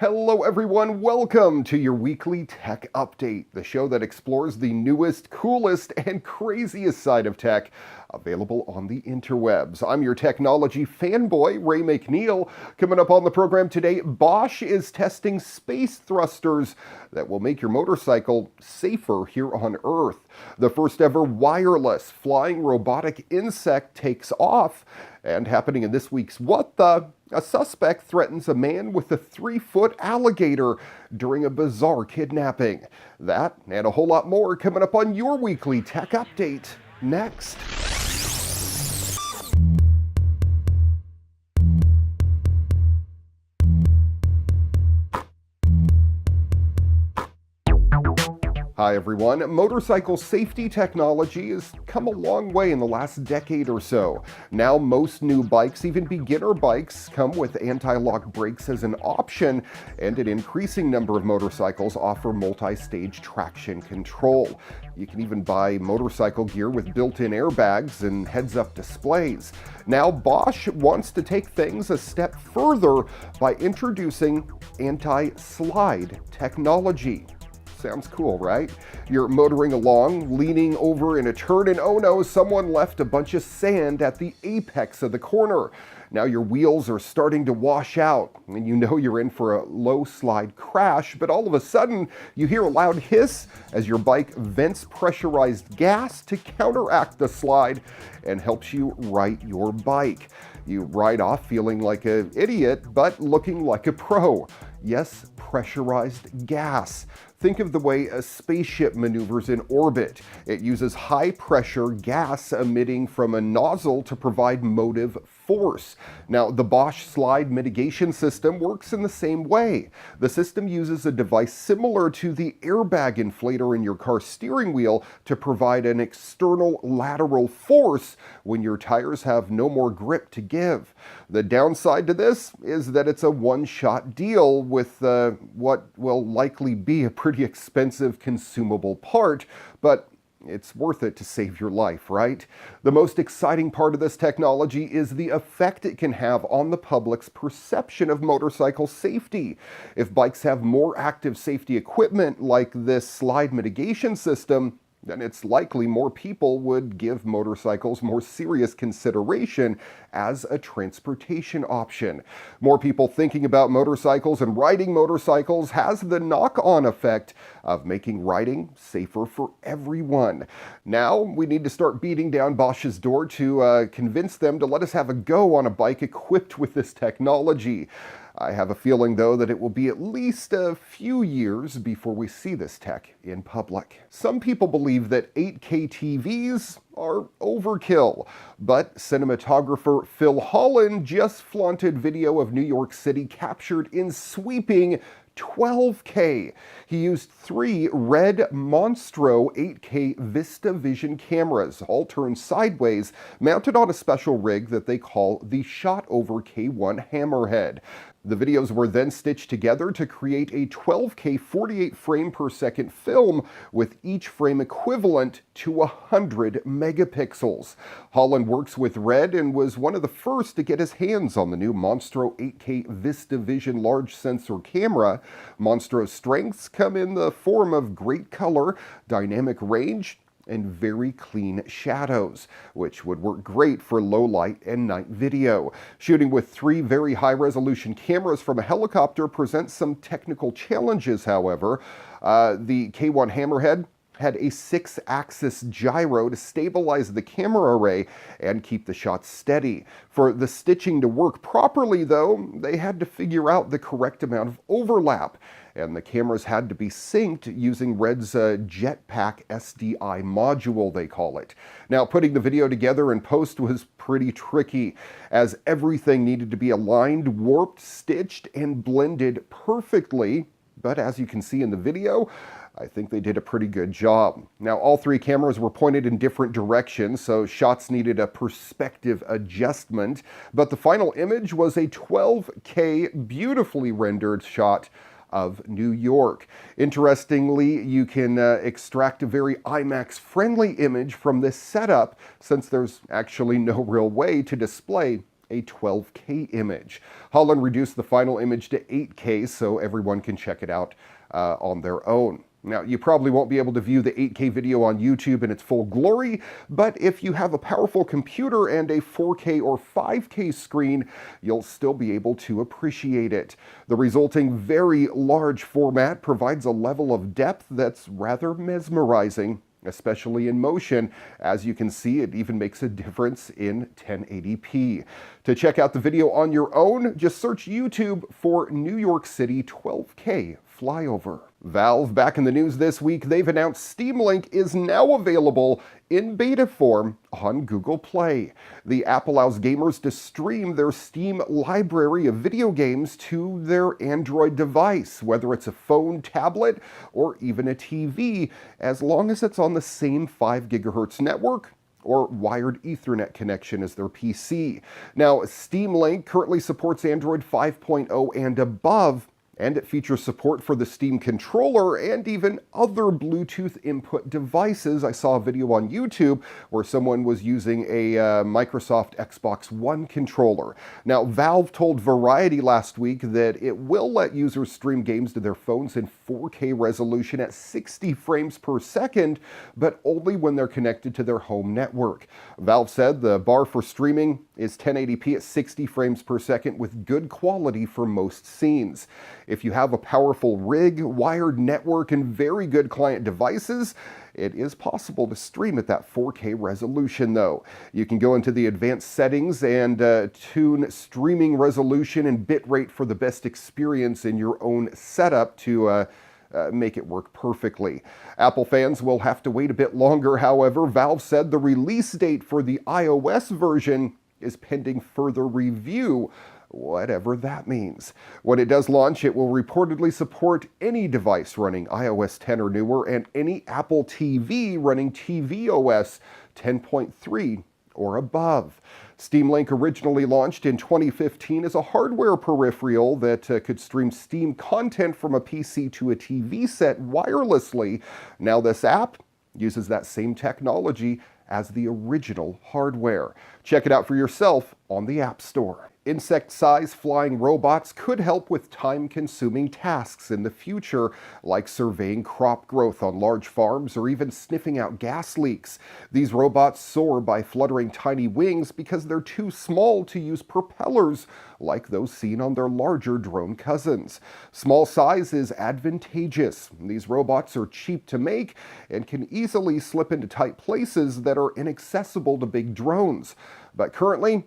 Hello everyone, welcome to your weekly tech update, the show that explores the newest, coolest, and craziest side of tech available on the interwebs. I'm your technology fanboy, Ray McNeil. Coming up on the program today, Bosch is testing space thrusters that will make your motorcycle safer here on Earth. The first ever wireless flying robotic insect takes off. And happening in this week's What The? A suspect threatens a man with a 3-foot alligator during a bizarre kidnapping. That and a whole lot more coming up on your weekly tech update next. Hi everyone. Motorcycle safety technology has come a long way in the last decade or so. Now most new bikes, even beginner bikes, come with anti-lock brakes as an option, and an increasing number of motorcycles offer multi-stage traction control. You can even buy motorcycle gear with built-in airbags and heads-up displays. Now Bosch wants to take things a step further by introducing anti-slide technology. Sounds cool, right? You're motoring along, leaning over in a turn, and oh no, someone left a bunch of sand at the apex of the corner. Now your wheels are starting to wash out, and you know you're in for a low slide crash, but all of a sudden you hear a loud hiss as your bike vents pressurized gas to counteract the slide and helps you right your bike. You ride off feeling like an idiot, but looking like a pro. Yes, pressurized gas. Think of the way a spaceship maneuvers in orbit. It uses high-pressure gas emitting from a nozzle to provide motive force. Now, the Bosch slide mitigation system works in the same way. The system uses a device similar to the airbag inflator in your car's steering wheel to provide an external lateral force when your tires have no more grip to give. The downside to this is that it's a one-shot deal with what will likely be a pretty expensive consumable part, but it's worth it to save your life, right? The most exciting part of this technology is the effect it can have on the public's perception of motorcycle safety. If bikes have more active safety equipment like this slide mitigation system, then it's likely more people would give motorcycles more serious consideration as a transportation option. More people thinking about motorcycles and riding motorcycles has the knock-on effect of making riding safer for everyone. Now we need to start beating down Bosch's door to convince them to let us have a go on a bike equipped with this technology. I have a feeling, though, that it will be at least a few years before we see this tech in public. Some people believe that 8K TVs are overkill, but cinematographer Phil Holland just flaunted video of New York City captured in sweeping 12K. He used 3 red Monstro 8K VistaVision cameras, all turned sideways, mounted on a special rig that they call the Shot Over K1 Hammerhead. The videos were then stitched together to create a 12K 48 frame per second film, with each frame equivalent to 100 megapixels. Holland works with Red and was one of the first to get his hands on the new Monstro 8K VistaVision large sensor camera. Monstro's strengths come in the form of great color, dynamic range, and very clean shadows, which would work great for low light and night video. Shooting with 3 very high-resolution cameras from a helicopter presents some technical challenges, however. The K1 Hammerhead had a 6-axis gyro to stabilize the camera array and keep the shots steady. For the stitching to work properly, though, they had to figure out the correct amount of overlap, and the cameras had to be synced using Red's Jetpack SDI module, they call it. Now, putting the video together in post was pretty tricky, as everything needed to be aligned, warped, stitched, and blended perfectly. But as you can see in the video, I think they did a pretty good job. Now, all 3 cameras were pointed in different directions, so shots needed a perspective adjustment. But the final image was a 12K beautifully rendered shot of New York. Interestingly, you can extract a very IMAX-friendly image from this setup, since there's actually no real way to display a 12K image. Holland reduced the final image to 8K so everyone can check it out on their own. Now, you probably won't be able to view the 8K video on YouTube in its full glory, but if you have a powerful computer and a 4K or 5K screen, you'll still be able to appreciate it. The resulting very large format provides a level of depth that's rather mesmerizing, especially in motion. As you can see, it even makes a difference in 1080p. To check out the video on your own, just search YouTube for New York City 12K flyover. Valve back in the news this week. They've announced Steam Link is now available in beta form on Google Play. The app allows gamers to stream their Steam library of video games to their Android device, whether it's a phone, tablet, or even a TV, as long as it's on the same 5 GHz network or wired Ethernet connection as their PC. Now, Steam Link currently supports Android 5.0 and above, and it features support for the Steam controller and even other Bluetooth input devices. I saw a video on YouTube where someone was using a Microsoft Xbox One controller. Now, Valve told Variety last week that it will let users stream games to their phones in 4K resolution at 60 frames per second, but only when they're connected to their home network. Valve said the bar for streaming is 1080p at 60 frames per second with good quality for most scenes. If you have a powerful rig, wired network, and very good client devices, it is possible to stream at that 4K resolution though. You can go into the advanced settings and tune streaming resolution and bitrate for the best experience in your own setup to make it work perfectly. Apple fans will have to wait a bit longer, however. Valve said the release date for the iOS version is pending further review, whatever that means. When it does launch, it will reportedly support any device running iOS 10 or newer and any Apple TV running tvOS 10.3 or above. Steam Link originally launched in 2015 as a hardware peripheral that could stream Steam content from a PC to a TV set wirelessly. Now this app uses that same technology as the original hardware. Check it out for yourself on the App Store. Insect-sized flying robots could help with time-consuming tasks in the future, like surveying crop growth on large farms or even sniffing out gas leaks. These robots soar by fluttering tiny wings because they're too small to use propellers like those seen on their larger drone cousins. Small size is advantageous. These robots are cheap to make and can easily slip into tight places that are inaccessible to big drones. But currently,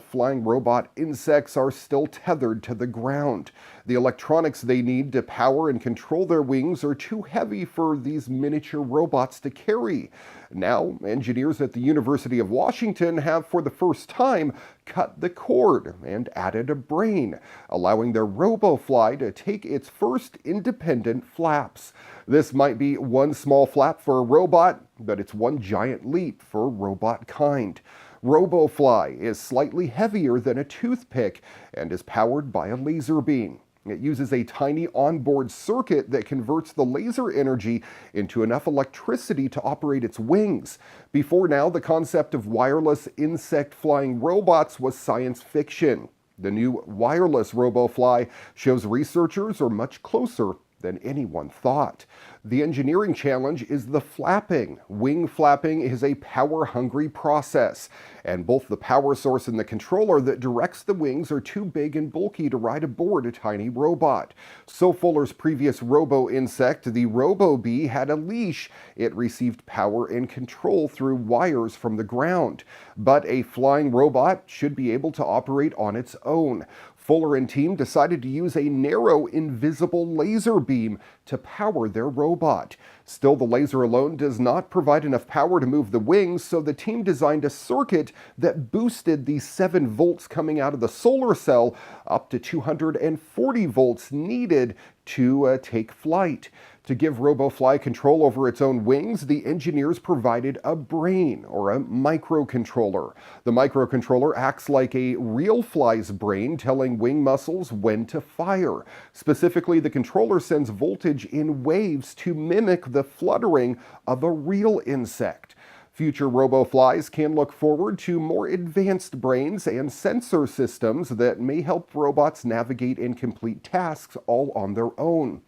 flying robot insects are still tethered to the ground. The electronics they need to power and control their wings are too heavy for these miniature robots to carry. Now, engineers at the University of Washington have, for the first time, cut the cord and added a brain, allowing their RoboFly to take its first independent flaps. This might be one small flap for a robot, but it's one giant leap for robot kind. RoboFly is slightly heavier than a toothpick and is powered by a laser beam. It uses a tiny onboard circuit that converts the laser energy into enough electricity to operate its wings. Before now, the concept of wireless insect-flying robots was science fiction. The new wireless RoboFly shows researchers are much closer than anyone thought. The engineering challenge is the flapping. Wing flapping is a power-hungry process, and both the power source and the controller that directs the wings are too big and bulky to ride aboard a tiny robot. So Fuller's previous robo-insect, the RoboBee, had a leash. It received power and control through wires from the ground. But a flying robot should be able to operate on its own. Fuller and team decided to use a narrow, invisible laser beam to power their robot. Still, the laser alone does not provide enough power to move the wings, so the team designed a circuit that boosted the 7 volts coming out of the solar cell up to 240 volts needed to take flight. To give RoboFly control over its own wings, the engineers provided a brain, or a microcontroller. The microcontroller acts like a real fly's brain, telling wing muscles when to fire. Specifically, the controller sends voltage in waves to mimic the fluttering of a real insect. Future RoboFlies can look forward to more advanced brains and sensor systems that may help robots navigate and complete tasks all on their own.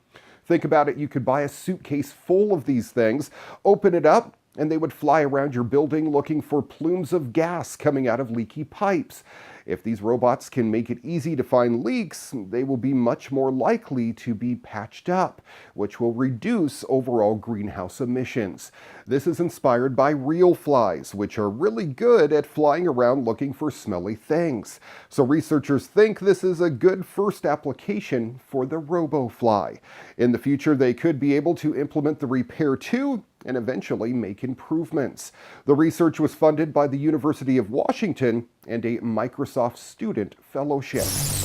Think about it, you could buy a suitcase full of these things, open it up, and they would fly around your building looking for plumes of gas coming out of leaky pipes. If these robots can make it easy to find leaks, they will be much more likely to be patched up, which will reduce overall greenhouse emissions. This is inspired by real flies, which are really good at flying around looking for smelly things. So researchers think this is a good first application for the RoboFly. In the future, they could be able to implement the repair too, and eventually make improvements. The research was funded by the University of Washington and a Microsoft Student Fellowship.